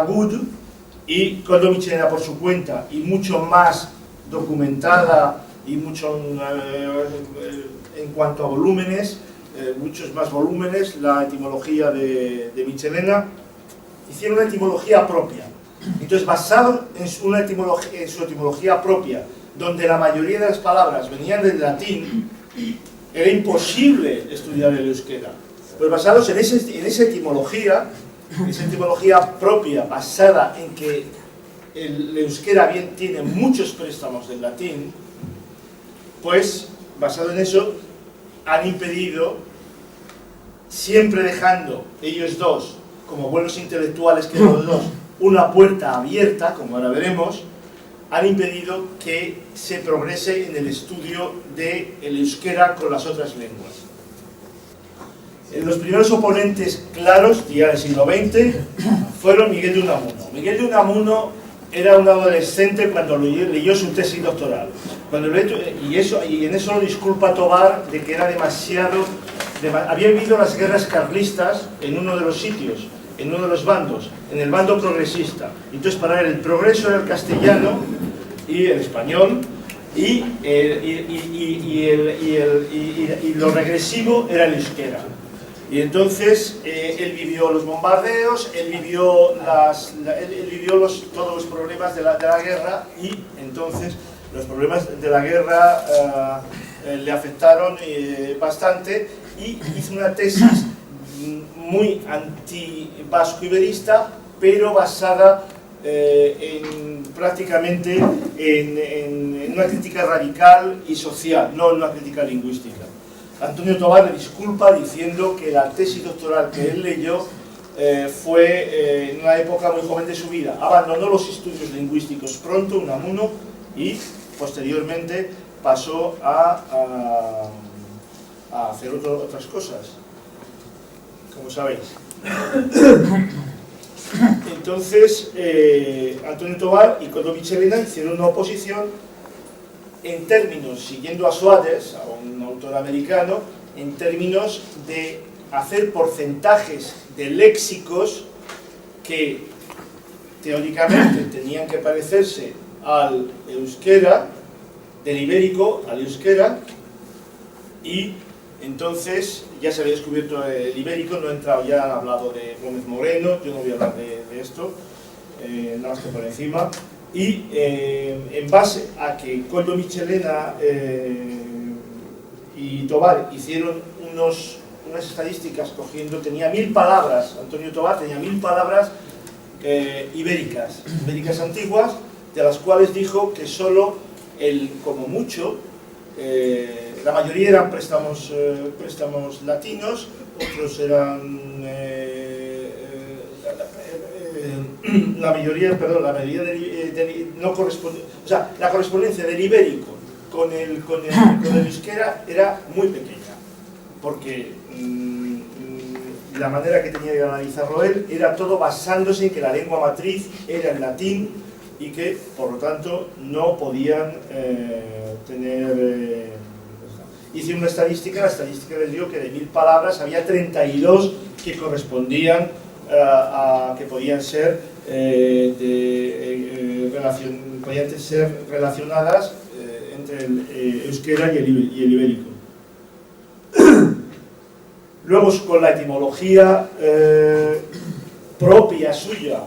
Good y Koldo Michelena por su cuenta, y mucho más documentada y mucho en cuanto a volúmenes, muchos más volúmenes, la etimología de Michelena, hicieron una etimología propia. Entonces, basado en su etimología propia, donde la mayoría de las palabras venían del latín, era imposible estudiar el euskera. Pues basados en esa etimología propia, basada en que el euskera bien tiene muchos préstamos del latín, pues basado en eso han impedido, siempre dejando ellos dos, como buenos intelectuales que los dos, una puerta abierta, como ahora veremos, han impedido que se progrese en el estudio del euskera con las otras lenguas. Los primeros oponentes claros, ya del siglo XX, fueron Miguel de Unamuno. Miguel de Unamuno era un adolescente cuando leyó su tesis doctoral. Y en eso lo disculpa Tobar de que era demasiado... Había vivido las guerras carlistas en uno de los sitios, en uno de los bandos, en el bando progresista. Entonces, para él el progreso era el castellano y el español, y lo regresivo era el euskera. Y entonces él vivió los bombardeos, él vivió todos los problemas de la guerra, y entonces los problemas de la guerra le afectaron bastante, y hizo una tesis muy anti-vasco-iberista, pero basada prácticamente en una crítica radical y social, no en una crítica lingüística. Antonio Tobar le disculpa diciendo que la tesis doctoral que él leyó fue en una época muy joven de su vida. Abandonó los estudios lingüísticos pronto, Unamuno, y posteriormente pasó a hacer otras cosas, como sabéis. Entonces, Antonio Tobar y Koldo Michelena hicieron una oposición en términos, siguiendo a Suárez, a un autor americano, en términos de hacer porcentajes de léxicos que teóricamente tenían que parecerse al euskera, del ibérico al euskera, y entonces ya se había descubierto el ibérico, no he entrado, ya han hablado de Gómez Moreno, yo no voy a hablar de esto, nada más que por encima. Y en base a que Koldo Michelena y Tobar hicieron unas estadísticas cogiendo, tenía 1000 palabras, Antonio Tobar tenía 1000 palabras ibéricas antiguas, de las cuales dijo que solo como mucho, la mayoría eran préstamos latinos, otros eran la mayoría no corresponde, o sea, la correspondencia del ibérico con el euskera era muy pequeña, porque la manera que tenía de analizarlo él era todo basándose en que la lengua matriz era el latín, y que por lo tanto no podían tener... Hice una estadística, la estadística les dio que de 1000 palabras había 32 que correspondían que podían ser relacionadas entre el euskera y el ibérico. Luego, con la etimología propia suya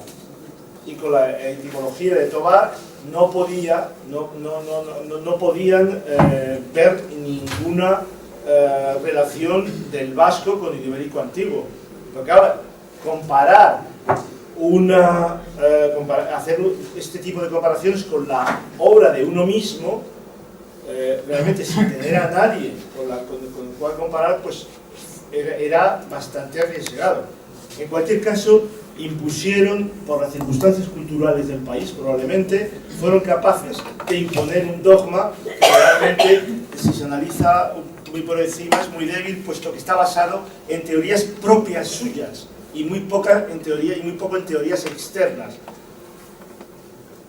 y con la etimología de Tobar, no podían ver ninguna relación del vasco con el ibérico antiguo. Porque ahora, hacer este tipo de comparaciones con la obra de uno mismo, realmente sin tener a nadie con el cual comparar, pues era bastante arriesgado. En cualquier caso, impusieron, por las circunstancias culturales del país, probablemente, fueron capaces de imponer un dogma que realmente, si se analiza muy por encima, es muy débil, puesto que está basado en teorías propias suyas, y muy poco en teorías externas.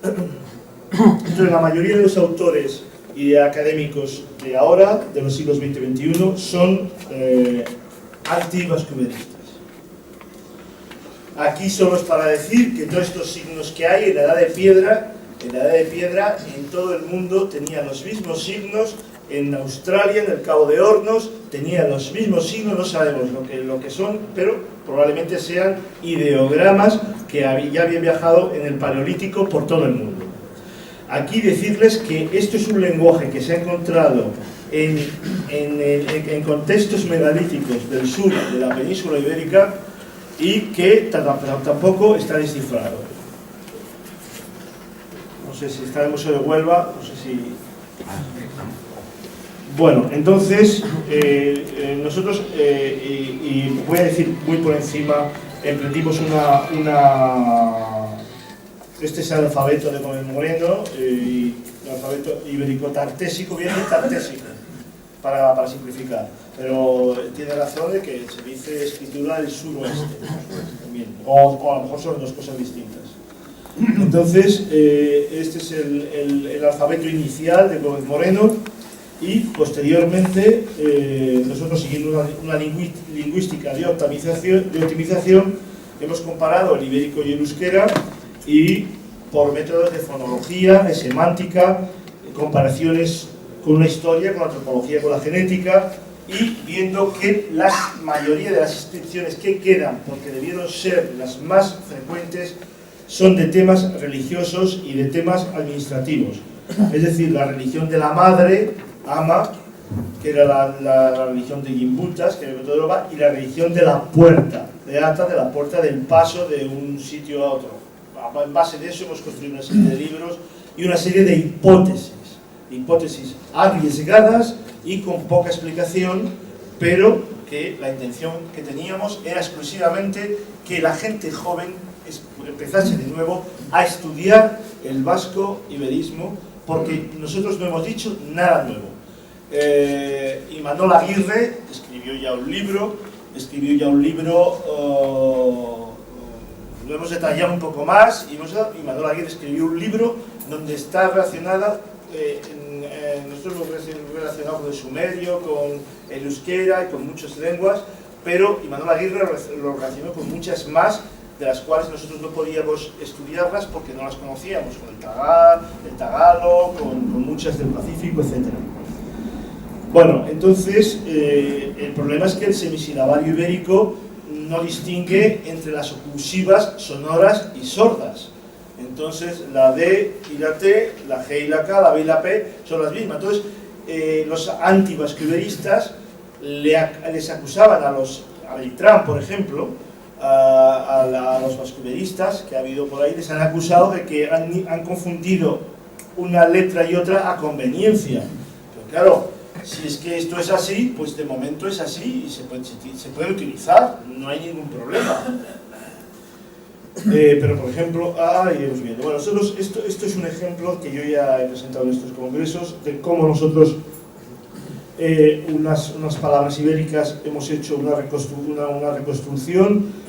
Entonces, la mayoría de los autores y académicos de ahora, de los siglos XX y XXI, son anti-vascumeristas. Aquí solo es para decir que todos estos signos que hay en la Edad de Piedra, en todo el mundo tenían los mismos signos. En Australia, en el Cabo de Hornos, tenían los mismos signos, no sabemos lo que son, pero probablemente sean ideogramas que ya habían viajado en el Paleolítico por todo el mundo. Aquí decirles que esto es un lenguaje que se ha encontrado en contextos megalíticos del sur de la península ibérica y que tampoco está descifrado. No sé si está en el Museo de Huelva, no sé si... Bueno, entonces, nosotros, y voy a decir muy por encima, emprendimos este es el alfabeto de Gómez Moreno, el alfabeto ibérico-tartésico, viene tartésico, para simplificar, pero tiene razón de que se dice escritura del suroeste, también, o a lo mejor son dos cosas distintas. Entonces, este es el alfabeto inicial de Gómez Moreno. Y posteriormente, nosotros siguiendo una lingüística de optimización, hemos comparado el ibérico y el euskera, y por métodos de fonología, de semántica, comparaciones con una historia, con la antropología, con la genética, y viendo que la mayoría de las inscripciones que quedan, porque debieron ser las más frecuentes, son de temas religiosos y de temas administrativos. Es decir, la religión de la madre, Ama, que era la religión de Gimbutas, que era el método de Europa, y la religión de la puerta, de Ata, de la puerta del paso de un sitio a otro. En base de eso hemos construido una serie de libros y una serie de hipótesis arriesgadas y con poca explicación, pero que la intención que teníamos era exclusivamente que la gente joven empezase de nuevo a estudiar el vasco-iberismo, porque nosotros no hemos dicho nada nuevo. Imanol Aguirre escribió ya un libro, lo hemos detallado un poco más, y Imanol Aguirre escribió un libro donde está relacionada, nosotros lo relacionamos con el sumerio, con el euskera y con muchas lenguas, pero Imanol Aguirre lo relacionó con muchas más, de las cuales nosotros no podíamos estudiarlas porque no las conocíamos, con el tagalo, con muchas del Pacífico, etc. Bueno, entonces, el problema es que el semisilabario ibérico no distingue entre las oclusivas sonoras y sordas. Entonces, la D y la T, la G y la K, la B y la P son las mismas. Entonces, los antivascuiberistas les acusaban a Beltrán, por ejemplo, a los vascuiberistas que ha habido por ahí, les han acusado de que han confundido una letra y otra a conveniencia. Pero claro, si es que esto es así, pues de momento es así y se puede utilizar, no hay ningún problema. Pero por ejemplo, iremos viendo. Bueno, nosotros, esto es un ejemplo que yo ya he presentado en estos congresos, de cómo nosotros unas palabras ibéricas hemos hecho una reconstrucción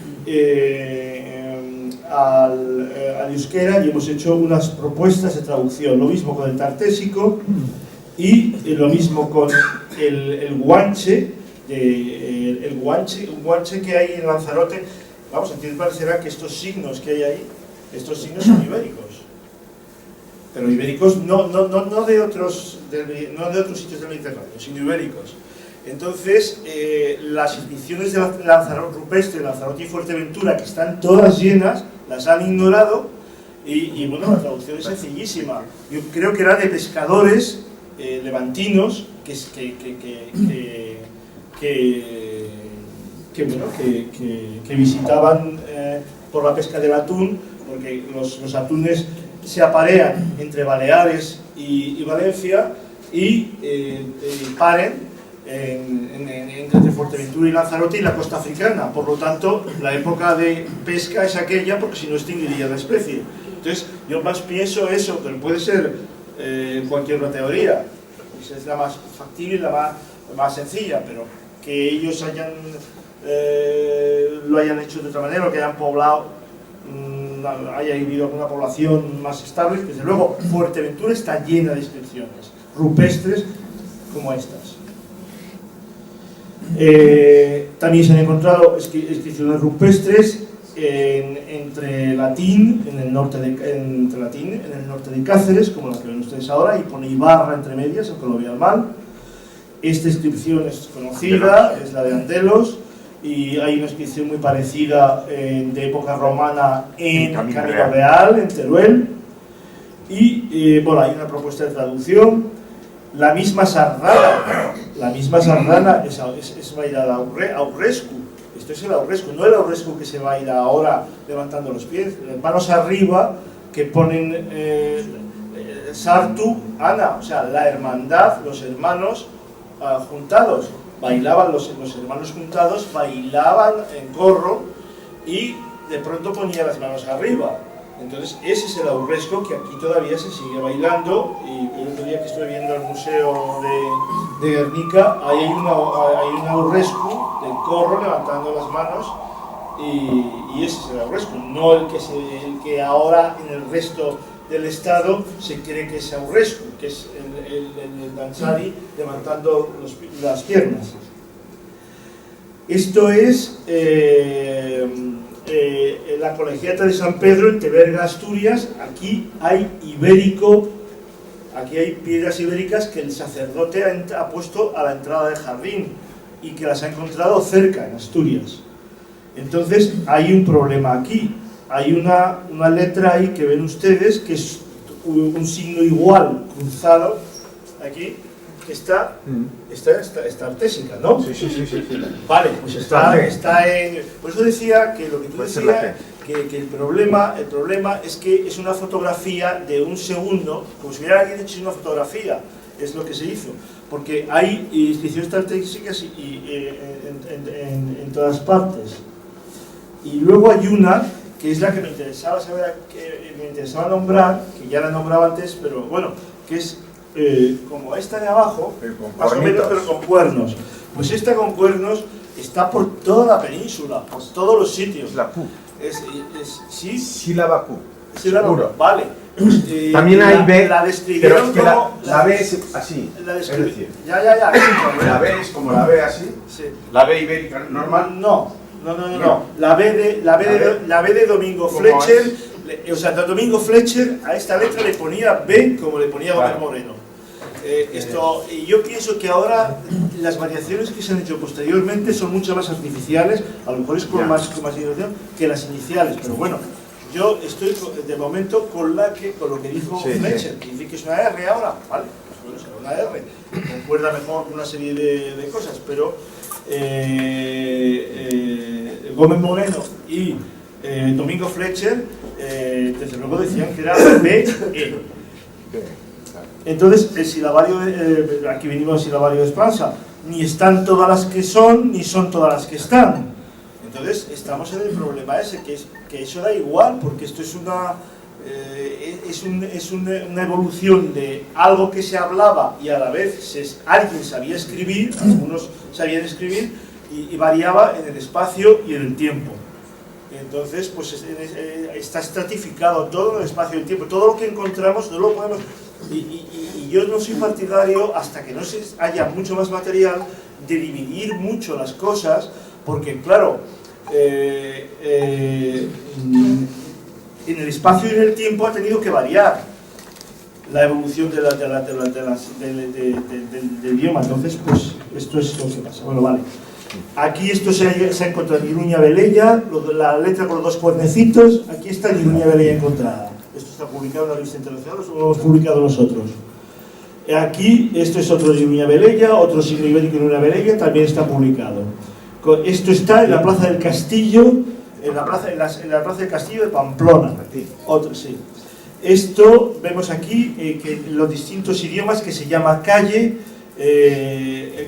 al euskera, y hemos hecho unas propuestas de traducción. Lo mismo con el tartésico y lo mismo con el guanche, un guanche que hay en Lanzarote. Vamos, a ti parecerá que estos signos que hay ahí, estos signos son ibéricos. Pero ibéricos no de otros sitios del Mediterráneo, sino ibéricos. Entonces, las inscripciones de Lanzarote rupestre, Lanzarote y Fuerteventura, que están todas llenas, las han ignorado, y bueno, la traducción es sencillísima. Yo creo que era de pescadores levantinos que visitaban por la pesca del atún, porque los atunes se aparean entre Baleares y Valencia, y paren entre Fuerteventura y Lanzarote y la costa africana. Por lo tanto, la época de pesca es aquella, porque si no extinguiría la especie. Entonces, yo más pienso eso, pero puede ser cualquier otra teoría. Pues es la más factible y la más sencilla, pero que ellos lo hayan hecho de otra manera, o que hayan poblado, haya habido alguna población más estable. Desde luego, Fuerteventura está llena de inscripciones rupestres como estas. También se han encontrado inscripciones rupestres entre Latín, en el norte de Cáceres, como la que ven ustedes ahora, y pone Ibarra entre medias, aunque lo vean mal. Esta inscripción es conocida, es la de Andelos, y hay una inscripción muy parecida de época romana en Camino Real, en Teruel. Y bueno, hay una propuesta de traducción. La misma sardana es bailada aurrescu. Esto es el aurrescu, no el aurrescu que se baila ahora levantando los pies, las manos arriba, que ponen sartu ana, o sea, la hermandad, los hermanos juntados. Bailaban los hermanos juntados, bailaban en corro y de pronto ponían las manos arriba. Entonces ese es el aurrescu que aquí todavía se sigue bailando, y el otro día que estuve viendo el museo de Guernica, ahí hay un aurrescu del corro levantando las manos, y ese es el aurrescu, no el que ahora en el resto del estado se cree que es aurrescu, que es el danzari levantando las piernas. Esto es la Colegiata de San Pedro en Teberga, Asturias. Aquí hay ibérico, aquí hay piedras ibéricas que el sacerdote ha puesto a la entrada del jardín y que las ha encontrado cerca, en Asturias. Entonces hay un problema aquí. Hay una letra ahí que ven ustedes, que es un signo igual cruzado aquí, que está artésica, ¿no? Sí. Vale, pues está en... Por eso decía que lo que tú decías, que el problema es que es una fotografía de un segundo, como si hubiera alguien hecho una fotografía, es lo que se hizo, porque hay inscripciones artísticas en todas partes. Y luego hay una que es la que me interesaba saber, que me interesaba nombrar, que ya la nombraba antes, pero bueno, que es como esta de abajo, más o menos, pero con cuernos. Pues esta con cuernos está por toda la península, por todos los sitios. La Q. ¿Sí? Sílaba Q. Seguro. Vale. También hay B, la describieron pero como... la B es así. La es decir, ya. la B es como la B así. Sí. La B ibérica normal. No. La B de Domingo Fletcher, o sea, Domingo Fletcher a esta letra le ponía B como le ponía Gómez Moreno. Y yo pienso que ahora las variaciones que se han hecho posteriormente son mucho más artificiales, a lo mejor es con más innovación que las iniciales, pero bueno, yo estoy de momento con lo que dijo Fletcher, que dice que es una R ahora, ¿vale? Pues bueno, será una R, concuerda mejor con una serie de cosas, pero Gómez Moreno y Domingo Fletcher desde luego decían que era B-E. Entonces el silabario, aquí venimos al silabario de Espansa, ni están todas las que son, ni son todas las que están. Entonces estamos en el problema ese, que eso da igual, porque esto es una evolución de algo que se hablaba y a la vez alguien sabía escribir, algunos sabían escribir, y variaba en el espacio y en el tiempo. Entonces, pues está estratificado todo en el espacio y el tiempo. Todo lo que encontramos no lo podemos... Y yo no soy partidario, hasta que no haya mucho más material, de dividir mucho las cosas, porque claro, en el espacio y en el tiempo ha tenido que variar la evolución del idioma. Entonces, pues esto es lo que pasa. Bueno, vale. Aquí esto se ha encontrado en Iruña Velella, la letra con los dos cuernecitos. Aquí está en Iruña Velella encontrada. Esto está publicado en la revista internacional, lo hemos publicado nosotros. Aquí, esto es otro de Iruña Velella, otro signo ibérico en Iruña Velella, también está publicado. Esto está en la Plaza del Castillo, en la Plaza del Castillo de Pamplona. Otro, sí. Esto vemos aquí que los distintos idiomas que se llama calle,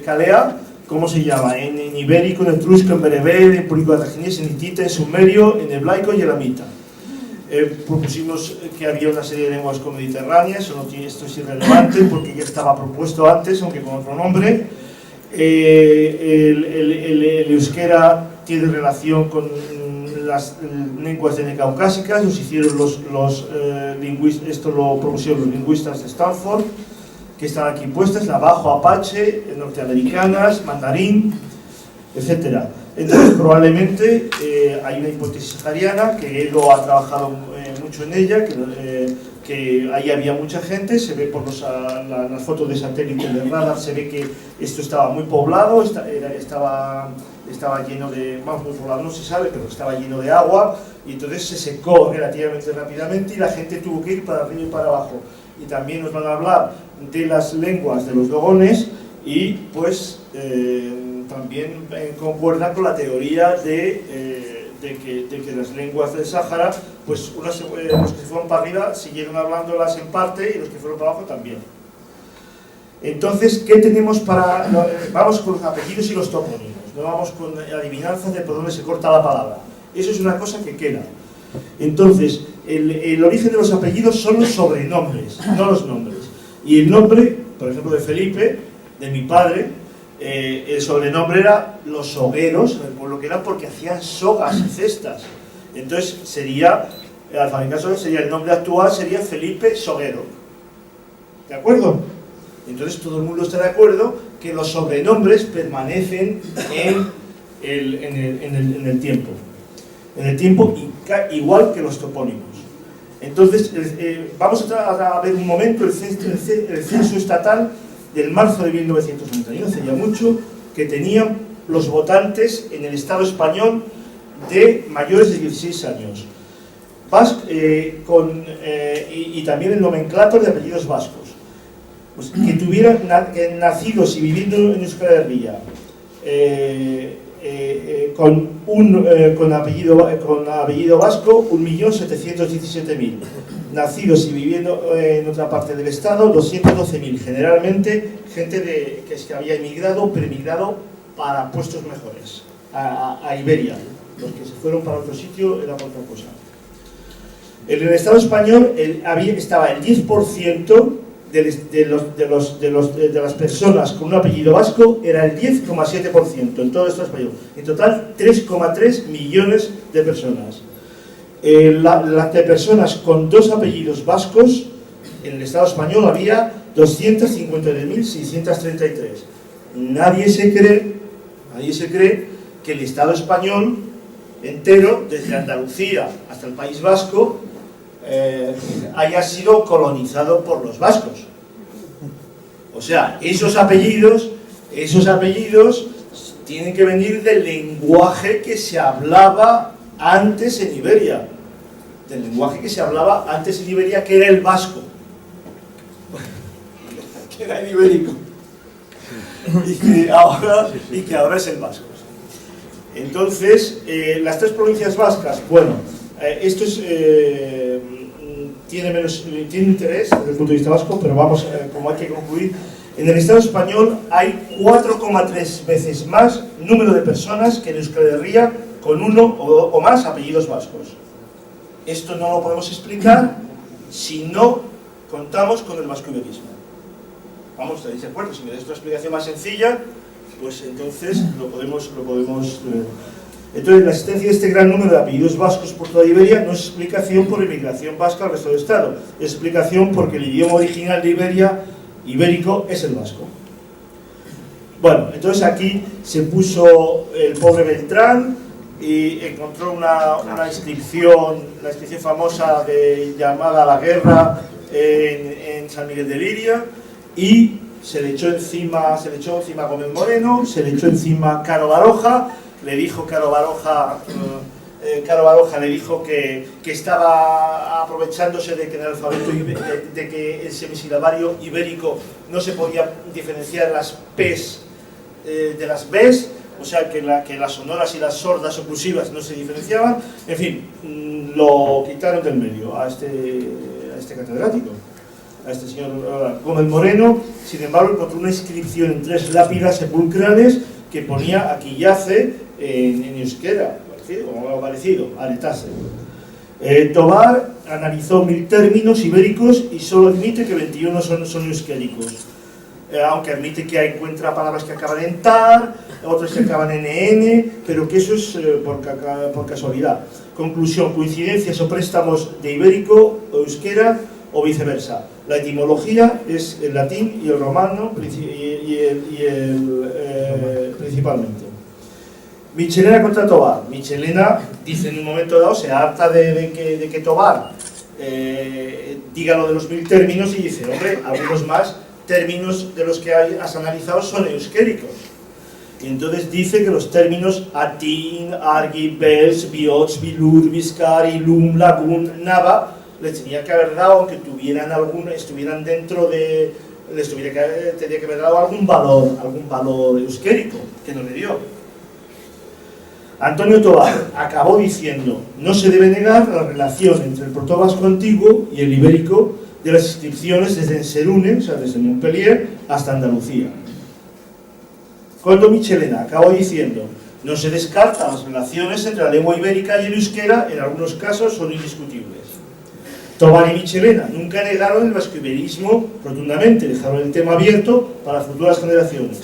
calea. ¿Cómo se llama? En ibérico, en etrusco, en bereber, en púnico-cartaginés, en hitita, en sumerio, en hebraico y elamita. Propusimos que había una serie de lenguas comediterráneas, esto es irrelevante porque ya estaba propuesto antes, aunque con otro nombre. El euskera tiene relación con las lenguas caucásicas, los hicieron los lingüistas, esto lo propusieron los lingüistas de Stanford, que están aquí puestas, navajo, apache, norteamericanas, mandarín, etc. Entonces, probablemente hay una hipótesis sahariana, que Edo ha trabajado mucho en ella, que ahí había mucha gente, se ve por las fotos de satélite de radar, se ve que esto estaba muy poblado, estaba lleno de, vamos, muy poblado no se sabe, pero estaba lleno de agua, y entonces se secó relativamente rápidamente y la gente tuvo que ir para arriba y para abajo. Y también nos van a hablar de las lenguas de los dogones y pues también concuerda con la teoría de que las lenguas del Sáhara, pues los que fueron para arriba siguieron hablándolas en parte y los que fueron para abajo también. Entonces, ¿qué tenemos para...? Vamos con los apellidos y los topónimos, no vamos con adivinanzas de por dónde se corta la palabra. Eso es una cosa que queda. Entonces, el origen de los apellidos son los sobrenombres, no los nombres. Y el nombre, por ejemplo, de Felipe, de mi padre, el sobrenombre era los sogueros, en el pueblo que era porque hacían sogas y cestas. Entonces sería, al fabricar sogas, sería el nombre actual, sería Felipe Soguero. ¿De acuerdo? Entonces todo el mundo está de acuerdo que los sobrenombres permanecen en el tiempo. En el tiempo igual que los topónimos. Entonces, vamos a ver un momento el censo estatal del marzo de 1991, hace ya mucho, que tenían los votantes en el Estado español de mayores de 16 años. Y también el nomenclator de apellidos vascos. Pues, que tuvieran nacidos y viviendo en Euskal Herria con apellido vasco, 1.717.000. Nacidos y viviendo en otra parte del Estado, 212.000. Generalmente gente que había emigrado, pero emigrado para puestos mejores, a Iberia. Los que se fueron para otro sitio era para otra cosa. En el Estado español estaba el 10% de las personas con un apellido vasco, era el 10,7% en todo el Estado español. En total, 3,3 millones de personas. Las de personas con dos apellidos vascos, en el Estado español había 253.633. Nadie se cree que el Estado español entero, desde Andalucía hasta el País Vasco, haya sido colonizado por los vascos. O sea, esos apellidos tienen que venir del lenguaje que se hablaba antes en Iberia, que era el vasco, que era el ibérico, y que ahora es el vasco. Entonces, las tres provincias vascas, bueno, esto es, tiene interés desde el punto de vista vasco, pero vamos, como hay que concluir, en el Estado español hay 4,3 veces más número de personas que en Euskal Herria con uno o más apellidos vascos. Esto no lo podemos explicar si no contamos con el vasco-iberismo. Vamos, ¿estáis de acuerdo? Si me das una explicación más sencilla, pues entonces lo podemos Entonces, la existencia de este gran número de apellidos vascos por toda Iberia no es explicación por inmigración vasca al resto del Estado, es explicación porque el idioma original de Iberia, ibérico, es el vasco. Bueno, entonces aquí se puso el pobre Beltrán y encontró una inscripción, la inscripción famosa llamada La Guerra en San Miguel de Liria, y se le echó encima Gómez Moreno, se le echó encima Caro Baroja. Le dijo Caro Baroja le dijo que estaba aprovechándose de que en el alfabeto de que el semisilabario ibérico no se podía diferenciar las P's de las B's, o sea que las sonoras y las sordas oclusivas no se diferenciaban. En fin, lo quitaron del medio a este catedrático, a este señor Gómez Moreno. Sin embargo, encontró una inscripción en 3 lápidas sepulcrales que ponía aquí yace en euskera, o algo parecido, aletase. Tobar analizó 1000 términos ibéricos y solo admite que 21 son euskéricos, aunque admite que encuentra palabras que acaban en tar, otras que acaban en en, pero que eso es por casualidad. Conclusión: coincidencias o préstamos de ibérico o euskera o viceversa. La etimología es el latín y el romano principalmente. Michelena contra Tobar. Michelena dice en un momento dado, se harta de que Tobar diga lo de los 1000 términos y dice, hombre, algunos más términos de los que has analizado son euskéricos. Y entonces dice que los términos atin, argi, bels, biots, bilur, biscar, ilum, lagun, nava, les tenía que haber dado, aunque estuvieran dentro de... tenía que haber dado algún valor euskérico, que no le dio. Antonio Tobar acabó diciendo, no se debe negar la relación entre el protovasco antiguo y el ibérico de las inscripciones desde Enserune, o sea, desde Montpellier, hasta Andalucía. Koldo Michelena acabó diciendo, no se descartan las relaciones entre la lengua ibérica y el euskera, en algunos casos son indiscutibles. Tobar y Michelena nunca negaron el vasco-iberismo rotundamente, dejaron el tema abierto para futuras generaciones.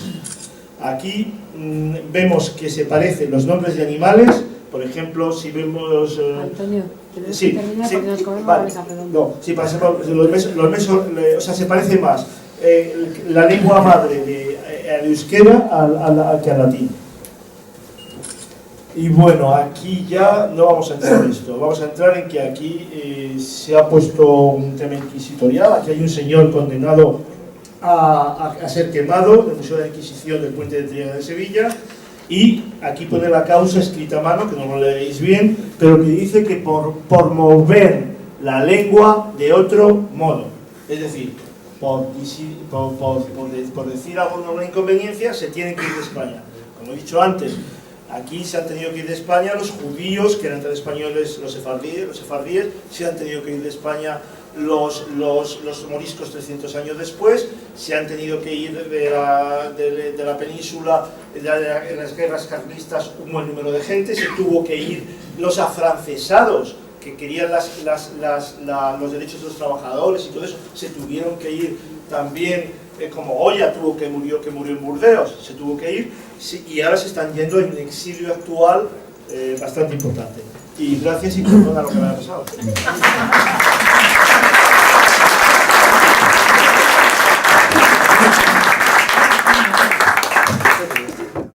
Aquí vemos que se parecen los nombres de animales, por ejemplo, si vemos... Antonio, tenemos sí, que terminar sí, porque nos comemos vale. la mesa redonda. No, sí, por ejemplo, o sea, se parece más la lengua madre al euskera que al latín. Y bueno, aquí ya no vamos a entrar en esto, vamos a entrar en que aquí se ha puesto un tema inquisitorial. Aquí hay un señor condenado a ser quemado en el Museo de la Inquisición del Puente de Triana de Sevilla, y aquí pone la causa escrita a mano, que no lo leéis bien, pero que dice que por mover la lengua de otro modo, es decir, por decir alguna inconveniencia, se tienen que ir de España. Como he dicho antes, aquí se han tenido que ir de España los judíos, que eran tan españoles, los sefardíes, se han tenido que ir de España los moriscos 300 años después, se han tenido que ir de la península en las guerras carlistas, un buen número de gente, se tuvo que ir los afrancesados, que querían los derechos de los trabajadores y todo eso, se tuvieron que ir también, como Goya que murió en Burdeos, se tuvo que ir, y ahora se están yendo en un exilio actual bastante importante. Y gracias y perdona lo que me ha pasado.